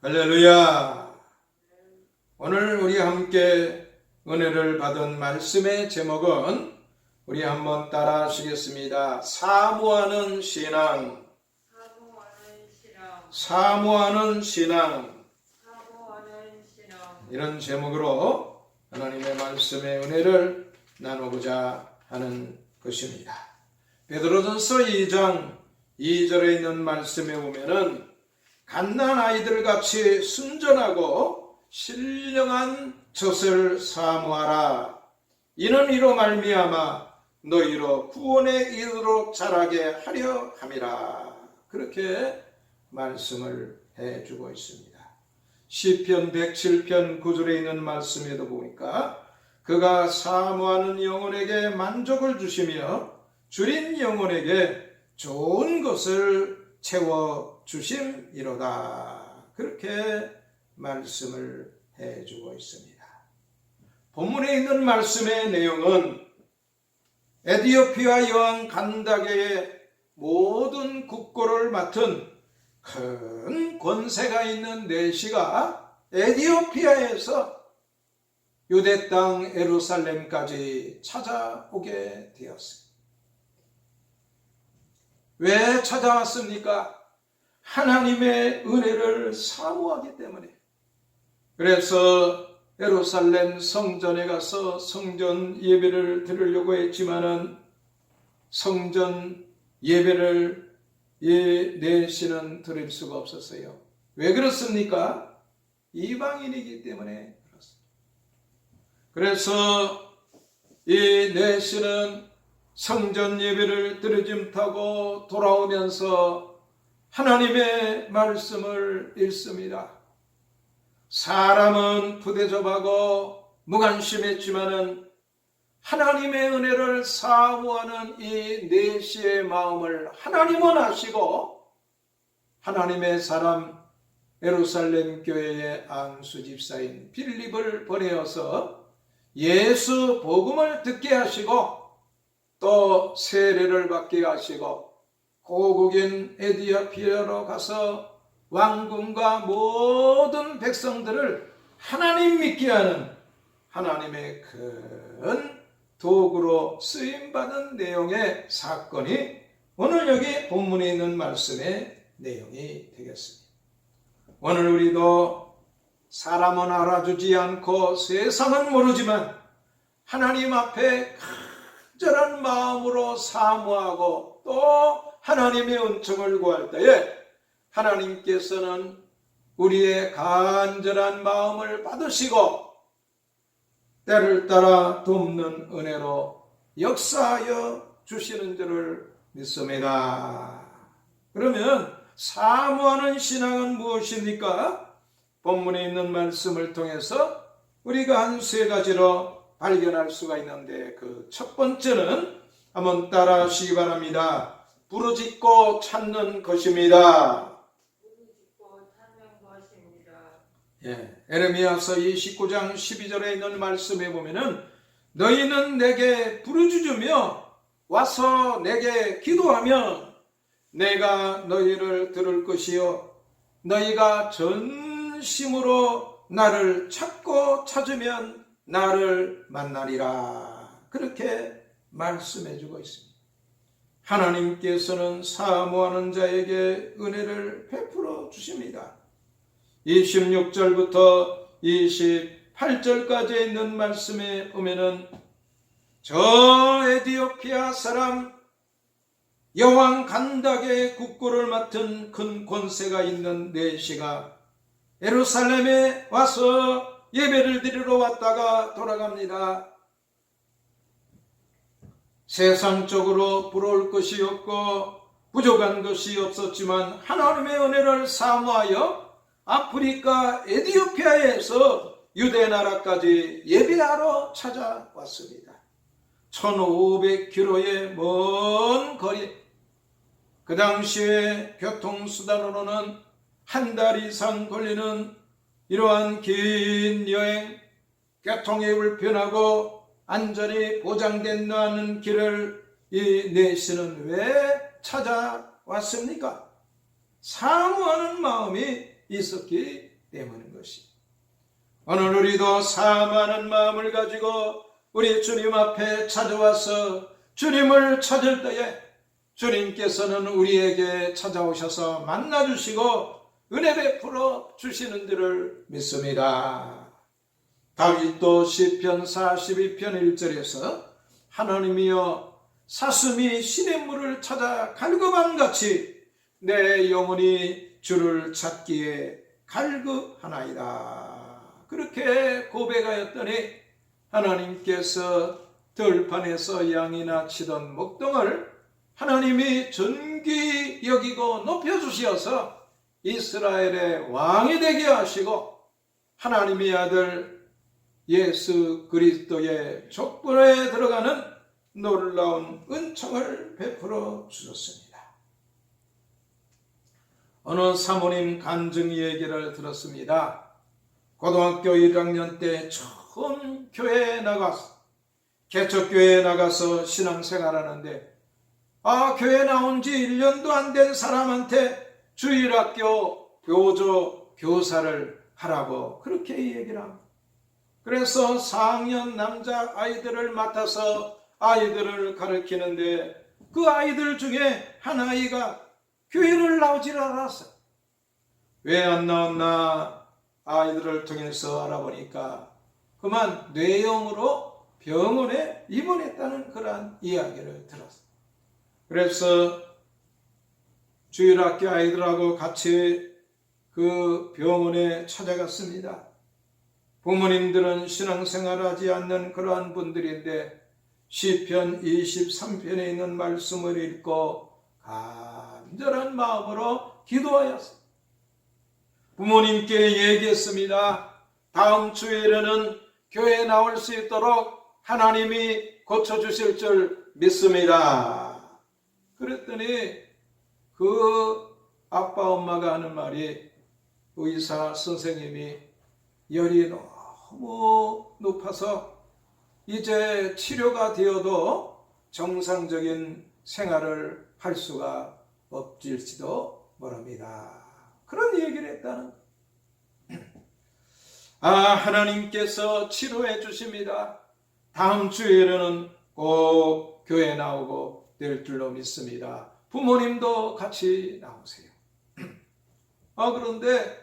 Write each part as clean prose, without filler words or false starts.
할렐루야. 오늘 우리 함께 은혜를 받은 말씀의 제목은 우리 한번 따라 하시겠습니다. 사모하는 신앙. 사모하는 신앙. 이런 제목으로 하나님의 말씀의 은혜를 나누고자 하는 것입니다. 베드로전서 2장 2절에 있는 말씀에 보면은 갓난 아이들같이 순전하고 신령한 젖을 사모하라. 이는 이로 말미암아 너희로 구원에 이르도록 자라게 하려 함이라. 그렇게 말씀을 해주고 있습니다. 시편 107편 9절에 있는 말씀에도 보니까 그가 사모하는 영혼에게 만족을 주시며 줄인 영혼에게 좋은 것을 채워주심이로다. 그렇게 말씀을 해주고 있습니다. 본문에 있는 말씀의 내용은 에디오피아 여왕 간다게의 모든 국고를 맡은 큰 권세가 있는 내시가 에디오피아에서 유대 땅 예루살렘까지 찾아오게 되었습니다. 왜 찾아왔습니까? 하나님의 은혜를 사모하기 때문에. 그래서 예루살렘 성전에 가서 성전 예배를 드리려고 했지만은 성전 예배를 이 내시는 드릴 수가 없었어요. 왜 그렇습니까? 이방인이기 때문에 그렇습니다. 그래서 이 내시는 성전 예배를 드리지 못하고 돌아오면서 하나님의 말씀을 읽습니다. 사람은 부대접하고 무관심했지만은 하나님의 은혜를 사모하는 이 내시의 마음을 하나님은 아시고 하나님의 사람 예루살렘 교회의 안수 집사인 빌립을 보내어서 예수 복음을 듣게 하시고 또 세례를 받게 하시고 고국인 에디오피아로 가서 왕궁과 모든 백성들을 하나님 믿게 하는 하나님의 큰 도구로 쓰임받은 내용의 사건이 오늘 여기 본문에 있는 말씀의 내용이 되겠습니다. 오늘 우리도 사람은 알아주지 않고 세상은 모르지만 하나님 앞에 간절한 마음으로 사모하고 또 하나님의 은총을 구할 때에 하나님께서는 우리의 간절한 마음을 받으시고 때를 따라 돕는 은혜로 역사하여 주시는 줄을 믿습니다. 그러면 사모하는 신앙은 무엇입니까? 본문에 있는 말씀을 통해서 우리가 한 세 가지로 발견할 수가 있는데 그 첫 번째는 한번 따라 하시기 바랍니다. 부르짖고 찾는 것입니다. 에레미야서 29장 12절에 있는 말씀에 보면은 너희는 내게 부르짖으며 와서 내게 기도하면 내가 너희를 들을 것이요 너희가 전심으로 나를 찾고 찾으면 나를 만나리라. 그렇게 말씀해 주고 있습니다. 하나님께서는 사모하는 자에게 은혜를 베풀어 주십니다. 26절부터 28절까지 있는 말씀에 보면은 저 에디오피아 사람 여왕 간다게의 국고를 맡은 큰 권세가 있는 내시가 예루살렘에 와서 예배를 드리러 왔다가 돌아갑니다. 세상적으로 부러울 것이 없고 부족한 것이 없었지만 하나님의 은혜를 사모하여 아프리카 에디오피아에서 유대 나라까지 예배하러 찾아왔습니다. 1500km의 먼 거리, 그 당시에 교통수단으로는 한 달 이상 걸리는 이러한 긴 여행, 교통이 불편하고 안전이 보장되지 않은 길을 이 내시는 왜 찾아왔습니까? 사모하는 마음이 있었기 때문인 것이. 오늘 우리도 사모하는 마음을 가지고 우리 주님 앞에 찾아와서 주님을 찾을 때에 주님께서는 우리에게 찾아오셔서 만나주시고 은혜 베풀어 주시는 줄을 믿습니다. 다윗도 시편 42편 1절에서 하나님이여 사슴이 시냇물을 찾아 갈급함같이 내 영혼이 주를 찾기에 갈급하나이다. 그렇게 고백하였더니 하나님께서 들판에서 양이나 치던 목동을 하나님이 존귀 여기고 높여주시어서 이스라엘의 왕이 되게 하시고 하나님의 아들 예수 그리스도의 족보에 들어가는 놀라운 은총을 베풀어 주셨습니다. 어느 사모님 간증 얘기를 들었습니다. 고등학교 1학년 때 처음 교회에 나가서 개척교회에 나가서 신앙생활하는데 교회 나온 지 1년도 안 된 사람한테 주일학교 교조 교사를 하라고 그렇게 얘기를 합니다. 그래서 4학년 남자 아이들을 맡아서 아이들을 가르치는데 그 아이들 중에 한 아이가 교회를 나오질 않았어요. 왜 안 나왔나 아이들을 통해서 알아보니까 그만 뇌염으로 병원에 입원했다는 그러한 이야기를 들었어요. 그래서 주일학교 아이들하고 같이 그 병원에 찾아갔습니다. 부모님들은 신앙생활을 하지 않는 그러한 분들인데 시편 23편에 있는 말씀을 읽고 간절한 마음으로 기도하였습니다. 부모님께 얘기했습니다. 다음 주일에는 교회에 나올 수 있도록 하나님이 고쳐주실 줄 믿습니다. 그랬더니 그 아빠 엄마가 하는 말이 의사 선생님이 열이 너무 높아서 이제 치료가 되어도 정상적인 생활을 할 수가 없을지도 모릅니다. 그런 얘기를 했다는 하나님께서 치료해 주십니다. 다음 주일에는 꼭 교회 나오고 될 줄로 믿습니다. 부모님도 같이 나오세요. 그런데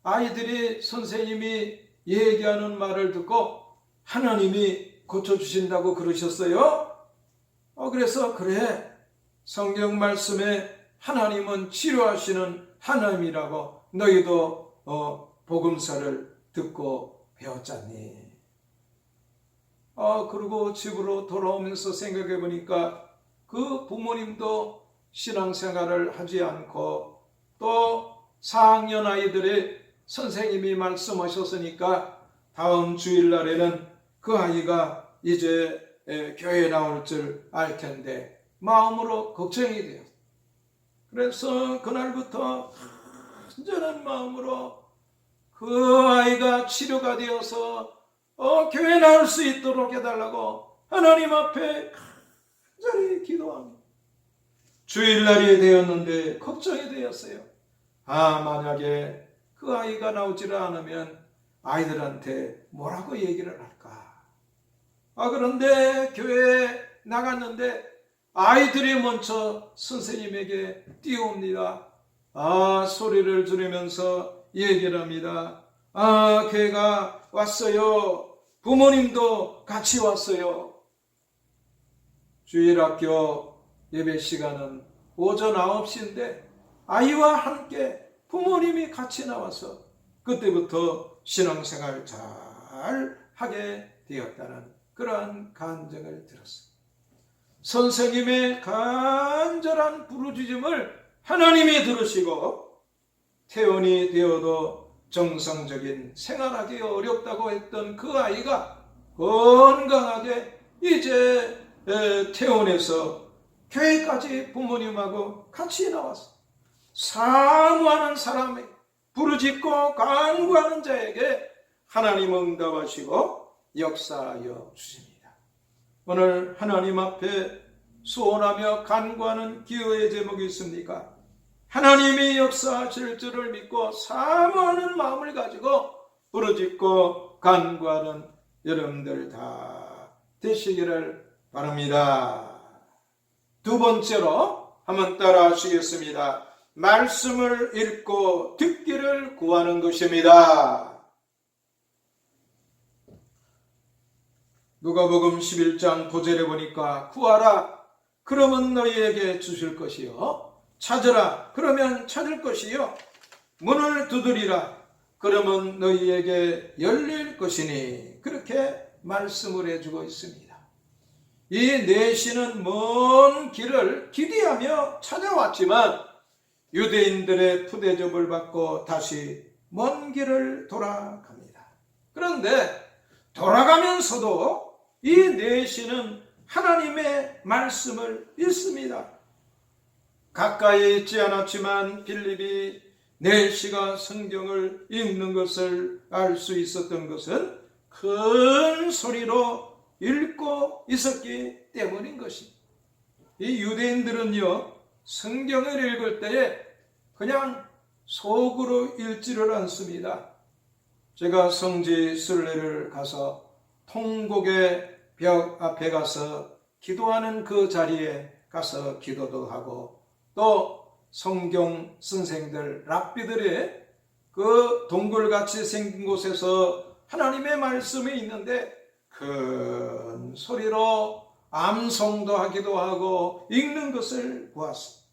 아이들이 선생님이 얘기하는 말을 듣고 하나님이 고쳐주신다고 그러셨어요? 그래서 그래, 성경 말씀에 하나님은 치료하시는 하나님이라고 너희도 복음서를 듣고 배웠잖니. 그리고 집으로 돌아오면서 생각해 보니까 그 부모님도 신앙생활을 하지 않고 또 4학년 아이들의 선생님이 말씀하셨으니까 다음 주일날에는 그 아이가 이제 교회에 나올 줄 알 텐데 마음으로 걱정이 돼요. 그래서 그날부터 간절한 마음으로 그 아이가 치료가 되어서 교회에 나올 수 있도록 해달라고 하나님 앞에 간절히 기도합니다. 주일날이 되었는데 걱정이 되었어요. 만약에 그 아이가 나오지를 않으면 아이들한테 뭐라고 얘기를 할까? 그런데 교회에 나갔는데 아이들이 먼저 선생님에게 뛰어옵니다. 소리를 지르면서 얘기를 합니다. 걔가 왔어요. 부모님도 같이 왔어요. 주일학교 예배 시간은 오전 9시인데 아이와 함께 부모님이 같이 나와서 그때부터 신앙생활 잘 하게 되었다는 그러한 간증을 들었습니다. 선생님의 간절한 부르짖음을 하나님이 들으시고 태원이 되어도 정상적인 생활하기 어렵다고 했던 그 아이가 건강하게 이제 태원에서 교회까지 부모님하고 같이 나와서 사모하는 사람이 부르짖고 간구하는 자에게 하나님 응답하시고 역사하여 주십니다. 오늘 하나님 앞에 소원하며 간구하는 기도의 제목이 있습니까? 하나님이 역사하실 줄을 믿고 사모하는 마음을 가지고 부르짖고 간구하는 여러분들 다 되시기를 바랍니다. 두 번째로 한번 따라 하시겠습니다. 말씀을 읽고 듣기를 구하는 것입니다. 누가복음 11장 9절에 보니까 구하라 그러면 너희에게 주실 것이요 찾으라 그러면 찾을 것이요 문을 두드리라 그러면 너희에게 열릴 것이니 그렇게 말씀을 해주고 있습니다. 이 내시는 먼 길을 기대하며 찾아왔지만 유대인들의 푸대접을 받고 다시 먼 길을 돌아갑니다. 그런데 돌아가면서도 이 내시는 하나님의 말씀을 읽습니다. 가까이 있지 않았지만 빌립이 내시가 성경을 읽는 것을 알 수 있었던 것은 큰 소리로 읽고 있었기 때문인 것입니다. 이 유대인들은요 성경을 읽을 때에 그냥 속으로 읽지를 않습니다. 제가 성지 순례를 가서 통곡의 벽 앞에 가서 기도하는 그 자리에 가서 기도도 하고 또 성경 선생들 랍비들의 그 동굴같이 생긴 곳에서 하나님의 말씀이 있는데 큰 소리로 암송도 하기도 하고 읽는 것을 보았습니다.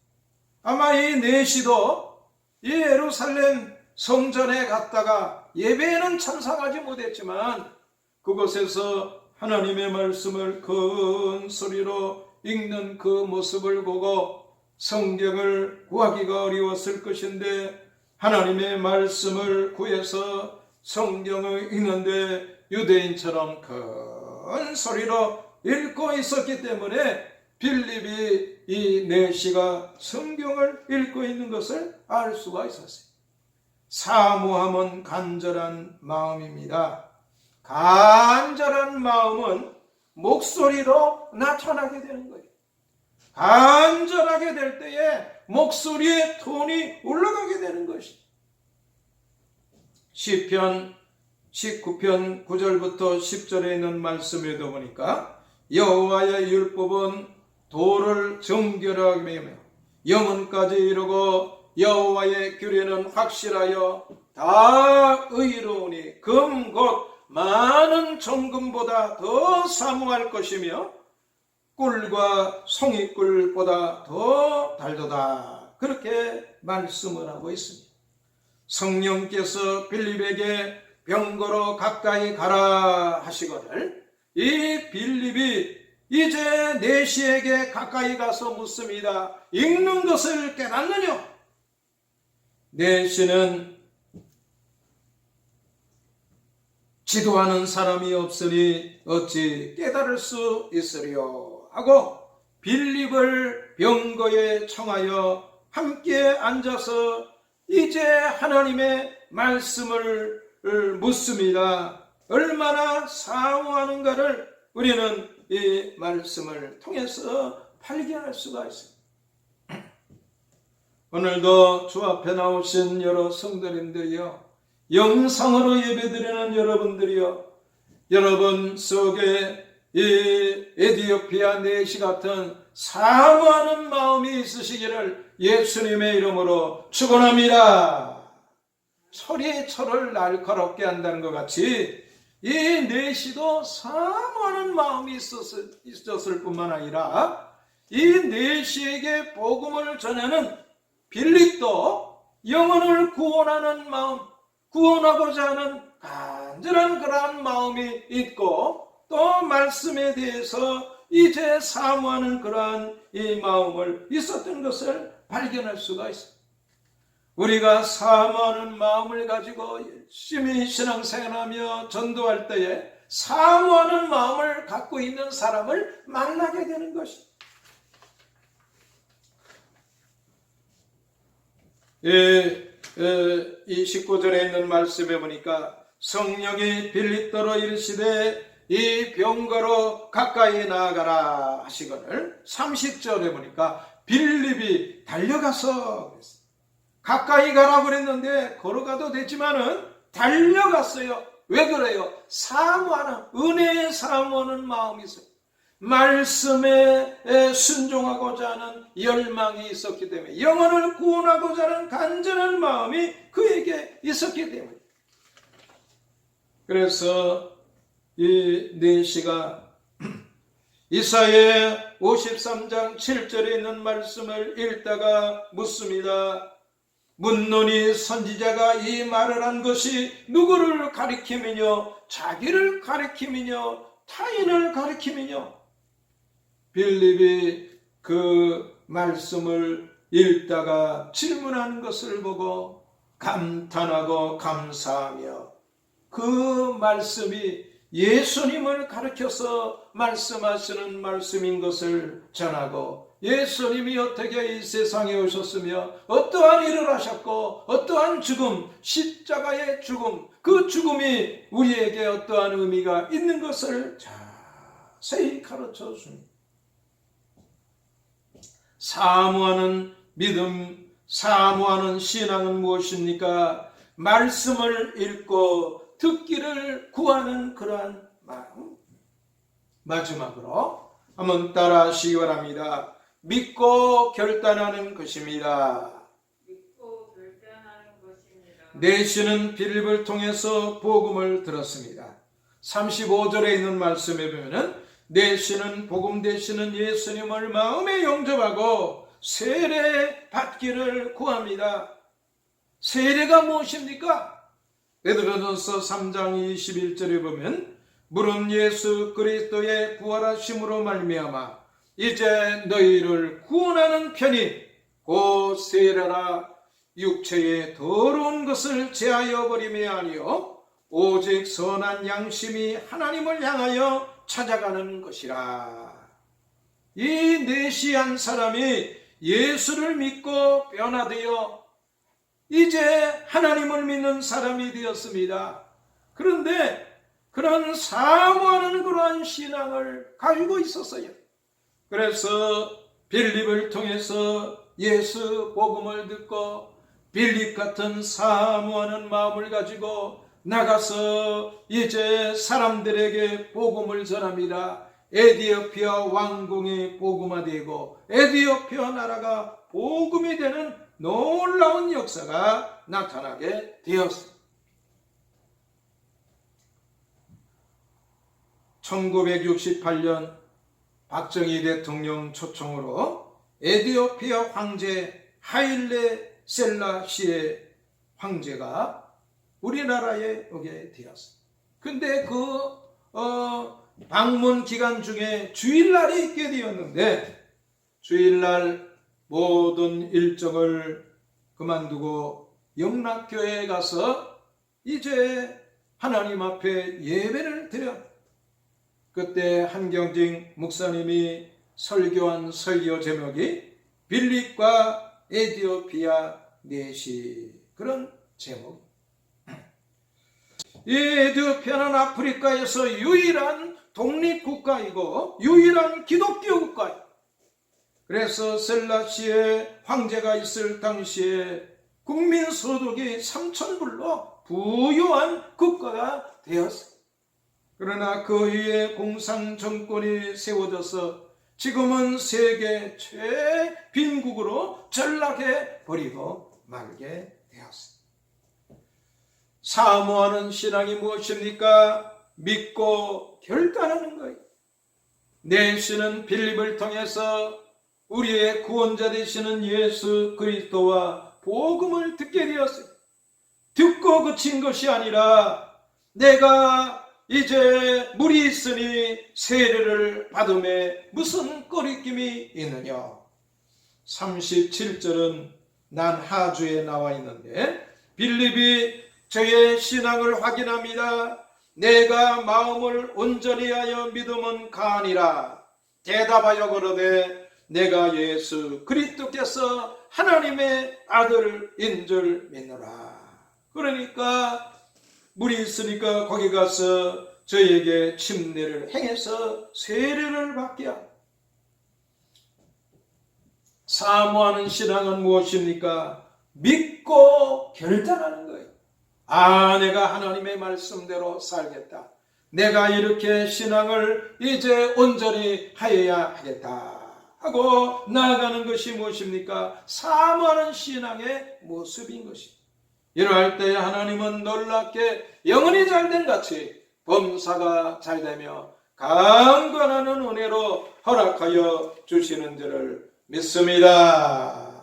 아마 이 내시도 이 예루살렘 성전에 갔다가 예배에는 참석하지 못했지만 그곳에서 하나님의 말씀을 큰 소리로 읽는 그 모습을 보고 성경을 구하기가 어려웠을 것인데 하나님의 말씀을 구해서 성경을 읽는데 유대인처럼 큰 소리로 읽고 있었기 때문에 빌립이 이 내시가 성경을 읽고 있는 것을 알 수가 있었어요. 사모함은 간절한 마음입니다. 간절한 마음은 목소리로 나타나게 되는 거예요. 간절하게 될 때에 목소리의 톤이 올라가게 되는 것이. 시편 19편 9절부터 10절에 있는 말씀에도 보니까 여호와의 율법은 도를 정결하게 하며 영혼까지 이루고 여호와의 규례는 확실하여 다 의로우니 금 곧 많은 정금보다 더 사모할 것이며 꿀과 송이꿀보다 더 달도다. 그렇게 말씀을 하고 있습니다. 성령께서 빌립에게 병거로 가까이 가라 하시거늘 이 빌립이 이제 내시에게 가까이 가서 묻습니다. 읽는 것을 깨닫느냐? 내시는 지도하는 사람이 없으니 어찌 깨달을 수 있으리요 하고 빌립을 병거에 청하여 함께 앉아서 이제 하나님의 말씀을 묻습니다. 얼마나 사모하는가를 우리는 이 말씀을 통해서 발견할 수가 있습니다. 오늘도 주 앞에 나오신 여러 성도님들이요, 영상으로 예배드리는 여러분들이요, 여러분 속에 이 에티오피아 내시 같은 사모하는 마음이 있으시기를 예수님의 이름으로 축원합니다. 소리철을 날카롭게 한다는 것 같이 이 내시도 사모하는 마음이 있었을 뿐만 아니라 이 내시에게 복음을 전하는 빌립도 영혼을 구원하는 마음, 구원하고자 하는 간절한 그러한 마음이 있고 또 말씀에 대해서 이제 사모하는 그러한 이 마음을 있었던 것을 발견할 수가 있습니다. 우리가 사모하는 마음을 가지고 열심히 신앙생활하며 전도할 때에 사모하는 마음을 갖고 있는 사람을 만나게 되는 것입니다. 이 19절에 있는 말씀에 보니까 성령이 빌립더러 이르시되 이 병거로 가까이 나아가라 하시거늘 30절에 보니까 빌립이 달려가서 가까이 가라고 그랬는데 걸어가도 되지만은 달려갔어요. 왜 그래요? 사모하는, 은혜에 사모하는 마음이 있어요. 말씀에 순종하고자 하는 열망이 있었기 때문에, 영혼을 구원하고자 하는 간절한 마음이 그에게 있었기 때문에. 그래서 이 내시가 이사야 53장 7절에 있는 말씀을 읽다가 묻습니다. 묻노니 선지자가 이 말을 한 것이 누구를 가리킴이뇨? 자기를 가리킴이뇨? 타인을 가리킴이뇨? 빌립이 그 말씀을 읽다가 질문하는 것을 보고 감탄하고 감사하며, 그 말씀이 예수님을 가르쳐서 말씀하시는 말씀인 것을 전하고, 예수님이 어떻게 이 세상에 오셨으며 어떠한 일을 하셨고 어떠한 죽음, 십자가의 죽음, 그 죽음이 우리에게 어떠한 의미가 있는 것을 자세히 가르쳐 줍니다. 사모하는 믿음, 사모하는 신앙은 무엇입니까? 말씀을 읽고 듣기를 구하는 그러한 마음. 마지막으로 한번 따라 하시기 바랍니다. 믿고 결단하는 것입니다. 믿고 결단하는 것입니다. 내시는 빌립을 통해서 복음을 들었습니다. 35절에 있는 말씀에 보면은 내시는 복음 되시는 예수님을 마음에 영접하고 세례 받기를 구합니다. 세례가 무엇입니까? 베드로전서 3장 21절에 보면 물은 예수 그리스도의 부활하심으로 말미암아 이제 너희를 구원하는 편이 곧 세례라. 육체의 더러운 것을 제하여 버림이 아니요 오직 선한 양심이 하나님을 향하여 찾아가는 것이라. 이 내시한 사람이 예수를 믿고 변화되어 이제 하나님을 믿는 사람이 되었습니다. 그런데 그런 사모하는 그러한 신앙을 가지고 있었어요. 그래서 빌립을 통해서 예수 복음을 듣고 빌립 같은 사모하는 마음을 가지고 나가서 이제 사람들에게 복음을 전합니다. 에디오피아 왕궁이 복음화되고 에디오피아 나라가 복음이 되는 놀라운 역사가 나타나게 되었습니다. 1968년 박정희 대통령 초청으로 에디오피아 황제 하일레 셀라시의 황제가 우리나라에 오게 되었습니다. 근데 그 방문 기간 중에 주일날이 있게 되었는데, 주일날 모든 일정을 그만두고 영락교회에 가서 이제 하나님 앞에 예배를 드려. 그때 한경직 목사님이 설교한 설교 제목이 빌립과 에디오피아 내시, 그런 제목. 이 에디오피아는 아프리카에서 유일한 독립국가이고 유일한 기독교 국가예요. 그래서 셀라시의 황제가 있을 당시에 국민소득이 3,000불로 부유한 국가가 되었어요. 그러나 그 위에 공산정권이 세워져서 지금은 세계 최빈국으로 전락해 버리고 말게 되었습니다. 사모하는 신앙이 무엇입니까? 믿고 결단하는 거예요. 내시는 빌립을 통해서 우리의 구원자 되시는 예수 그리스도와 복음을 듣게 되었어요. 듣고 그친 것이 아니라 내가 이제 물이 있으니 세례를 받음에 무슨 꺼리낌이 있느냐. 37절은 난 하주에 나와 있는데 빌립이 저의 신앙을 확인합니다. 내가 마음을 온전히 하여 믿음은 가니라. 대답하여 그러되 내가 예수 그리스도께서 하나님의 아들인 줄 믿노라. 그러니까 물이 있으니까 거기 가서 저에게 침례를 행해서 세례를 받게 합니다. 사모하는 신앙은 무엇입니까? 믿고 결단하는 거예요. 아, 내가 하나님의 말씀대로 살겠다. 내가 이렇게 신앙을 이제 온전히 하여야 하겠다 하고 나아가는 것이 무엇입니까? 사모하는 신앙의 모습인 것입니다. 이러할 때 하나님은 놀랍게 영혼이 잘된 같이 범사가 잘되며 강건하는 은혜로 허락하여 주시는 줄을 믿습니다.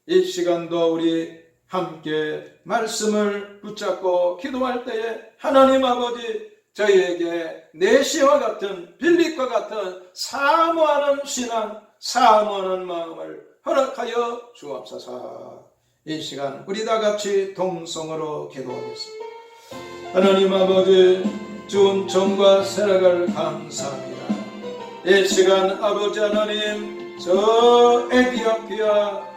이 시간도 우리 함께 말씀을 붙잡고 기도할 때에 하나님 아버지, 저희에게 내시와 같은 빌립과 같은 사모하는 신앙, 사모하는 마음을 허락하여 주옵소서. 이 시간 우리 다 같이 동성으로 기도하겠습니다. 하나님 아버지, 주은 정과 세락을 감사합니다. 이 시간 아버지 하나님, 저 에디오피아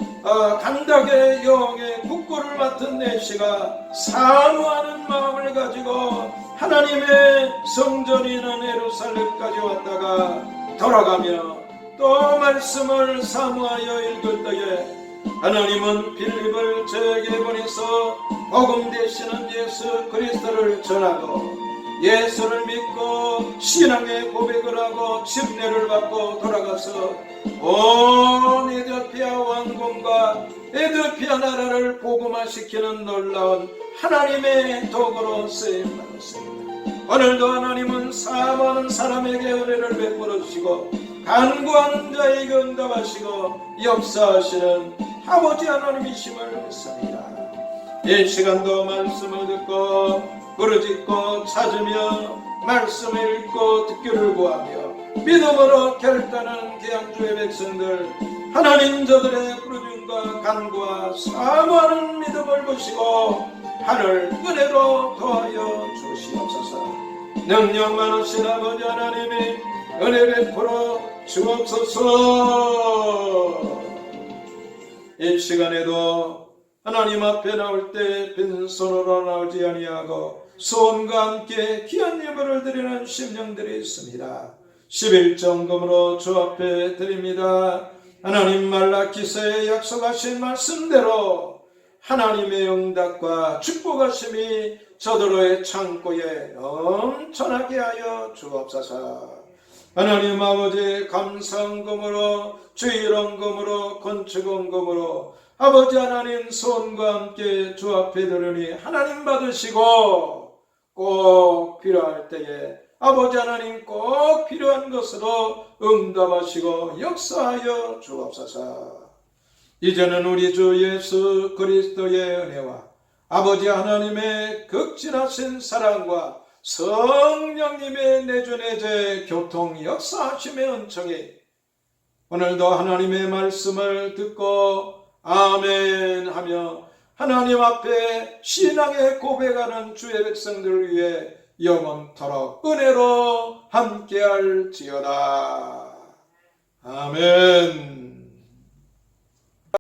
간닥의 여왕의 국고를 맡은 내시가 사모하는 마음을 가지고 하나님의 성전이는 예루살렘까지 왔다가 돌아가며 또 말씀을 사모하여 읽을 때에 하나님은 빌립을 저에게 보내서 복음 되시는 예수 그리스도를 전하고 예수를 믿고 신앙의 고백을 하고 침례를 받고 돌아가서 온 에디오피아 왕궁과 에디오피아 나라를 복음화시키는 놀라운 하나님의 도구로 쓰임받았습니다. 오늘도 하나님은 사모하는 사람에게 은혜를 베풀어 주시고 간구하는 자에게 응답하시고 역사하시는 아버지 하나님이심을 믿습니다. 이 시간도 말씀을 듣고 부르짖고 찾으며 말씀을 읽고 듣기를 구하며 믿음으로 결단하는 귀한 주의 백성들, 하나님 저들의 부르짖음과 간구와 사모하는 믿음을 보시고 하늘 은혜로 도하여 주시옵소서. 능력 많으신 아버지 하나님이 은혜 베풀어 주옵소서. 이 시간에도 하나님 앞에 나올 때 빈손으로 나오지 아니하고 소원과 함께 귀한 예물을 드리는 심령들이 있습니다. 11정금으로 주 앞에 드립니다. 하나님 말라기서에 약속하신 말씀대로 하나님의 응답과 축복하심이 저더러의 창고에 넘쳐나게 하여 주옵소서. 하나님 아버지, 감사헌금으로 주일헌금으로 건축헌금으로 아버지 하나님 손과 함께 주 앞에 드리니 하나님 받으시고 꼭 필요할 때에 아버지 하나님 꼭 필요한 것으로 응답하시고 역사하여 주옵소서. 이제는 우리 주 예수 그리스도의 은혜와 아버지 하나님의 극진하신 사랑과 성령님의 내주내제 교통 역사하심의 은총이 오늘도 하나님의 말씀을 듣고 아멘 하며 하나님 앞에 신앙의 고백하는 주의 백성들을 위해 영원토록 은혜로 함께할지어다. 아멘.